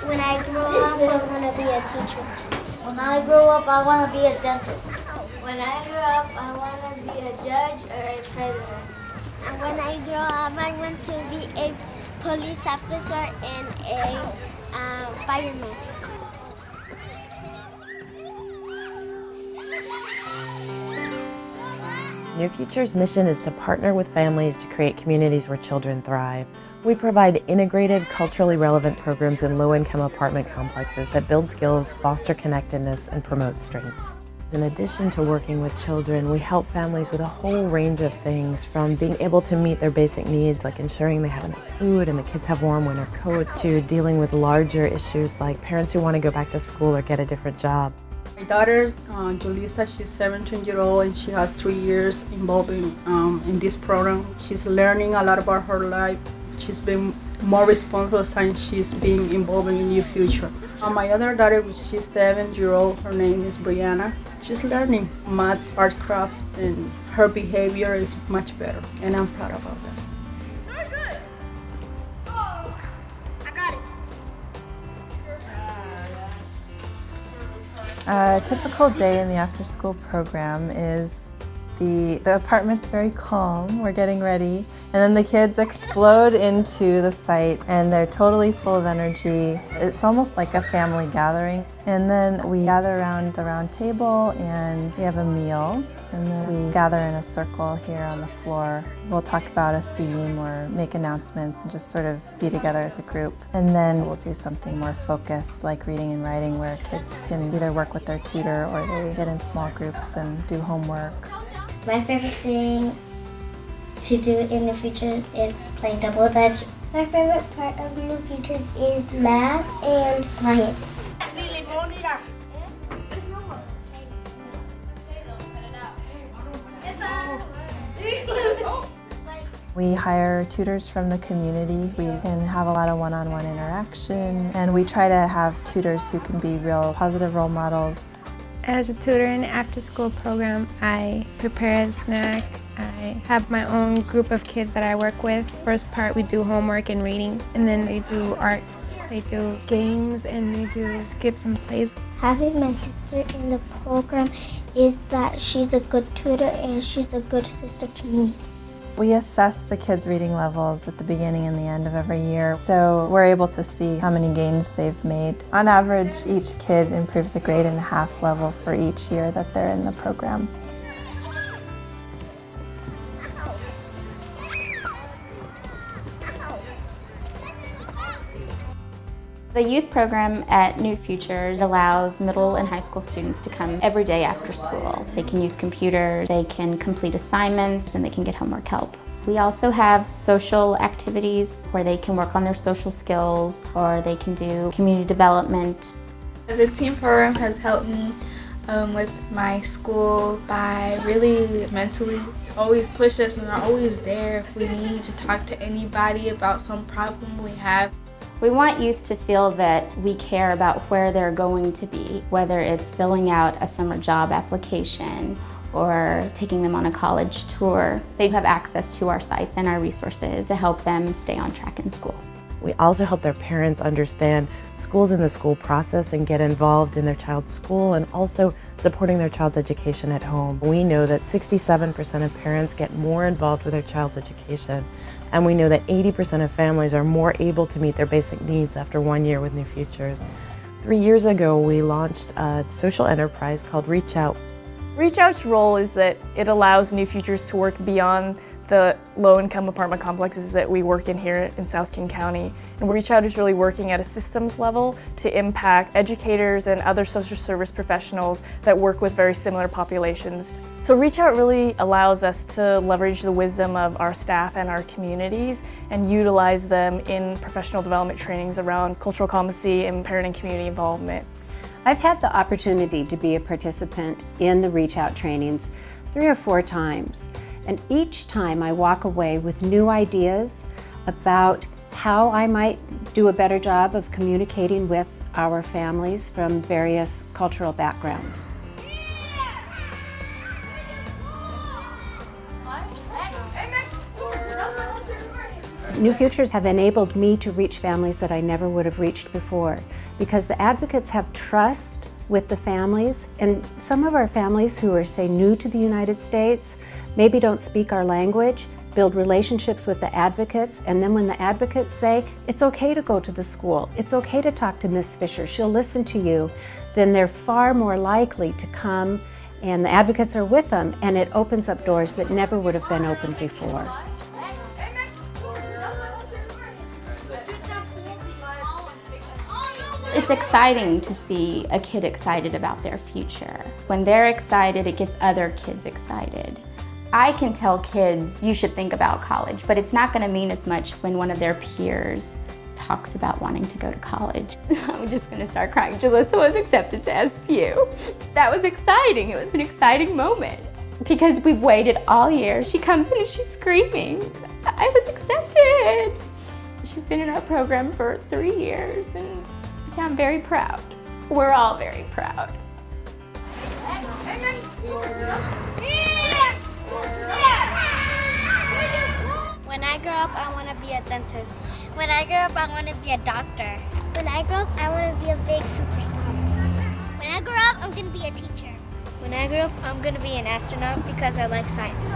When I grow up, I want to be a teacher. When I grow up, I want to be a dentist. When I grow up, I want to be a judge or a president. And when I grow up, I want to be a police officer and a fireman. New Future's mission is to partner with families to create communities where children thrive. We provide integrated, culturally relevant programs in low-income apartment complexes that build skills, foster connectedness, and promote strengths. In addition to working with children, we help families with a whole range of things, from being able to meet their basic needs, like ensuring they have enough food and the kids have warm winter coats, to dealing with larger issues like parents who want to go back to school or get a different job. My daughter, Julissa, she's 17-year-old and she has 3 years involved in this program. She's learning a lot about her life. She's been more responsible since she's been involved in New Future. My other daughter, which she's 7-year-old, her name is Brianna. She's learning math, art, craft, and her behavior is much better, and I'm proud about that. Very good. Oh, I got it. A typical day in the after-school program is the apartment's very calm, we're getting ready, and then the kids explode into the site and they're totally full of energy. It's almost like a family gathering. And then we gather around the round table and we have a meal. And then we gather in a circle here on the floor. We'll talk about a theme or make announcements and just sort of be together as a group. And then we'll do something more focused, like reading and writing, where kids can either work with their tutor or they get in small groups and do homework. My favorite thing to do in the futures is play double dutch. My favorite part of New Futures is math and science. We hire tutors from the community. We can have a lot of one-on-one interaction, and we try to have tutors who can be real positive role models. As a tutor in the after-school program, I prepare a snack. I have my own group of kids that I work with. First part, we do homework and reading, and then they do art. They do games, and they do skits and plays. Having my sister in the program is that she's a good tutor and she's a good sister to me. We assess the kids' reading levels at the beginning and the end of every year, so we're able to see how many gains they've made. On average, each kid improves a grade and a half level for each year that they're in the program. The youth program at New Futures allows middle and high school students to come every day after school. They can use computers, they can complete assignments, and they can get homework help. We also have social activities where they can work on their social skills, or they can do community development. The team program has helped me with my school by really mentally always push us and are always there if we need to talk to anybody about some problem we have. We want youth to feel that we care about where they're going to be, whether it's filling out a summer job application or taking them on a college tour. They have access to our sites and our resources to help them stay on track in school. We also help their parents understand schools in the school process and get involved in their child's school, and also supporting their child's education at home. We know that 67% of parents get more involved with their child's education, and we know that 80% of families are more able to meet their basic needs after 1 year with New Futures. 3 years ago, we launched a social enterprise called Reach Out. Reach Out's role is that it allows New Futures to work beyond the low-income apartment complexes that we work in here in South King County. And Reach Out is really working at a systems level to impact educators and other social service professionals that work with very similar populations. So Reach Out really allows us to leverage the wisdom of our staff and our communities and utilize them in professional development trainings around cultural competency and parent and community involvement. I've had the opportunity to be a participant in the Reach Out trainings 3 or 4 times. And each time I walk away with new ideas about how I might do a better job of communicating with our families from various cultural backgrounds. New Futures have enabled me to reach families that I never would have reached before, because the advocates have trust with the families, and some of our families who are, say, new to the United States, maybe don't speak our language, build relationships with the advocates, and then when the advocates say, it's okay to go to the school, it's okay to talk to Miss Fisher, she'll listen to you, then they're far more likely to come, and the advocates are with them, and it opens up doors that never would have been opened before. It's exciting to see a kid excited about their future. When they're excited, it gets other kids excited. I can tell kids, you should think about college, but it's not gonna mean as much when one of their peers talks about wanting to go to college. I'm just gonna start crying. Jalissa was accepted to SPU. That was exciting. It was an exciting moment because we've waited all year. She comes in and she's screaming, I was accepted. She's been in our program for 3 years, and yeah, I'm very proud. We're all very proud. When I grow up, I want to be a dentist. When I grow up, I want to be a doctor. When I grow up, I want to be a big superstar. When I grow up, I'm going to be a teacher. When I grow up, I'm going to be an astronaut because I like science.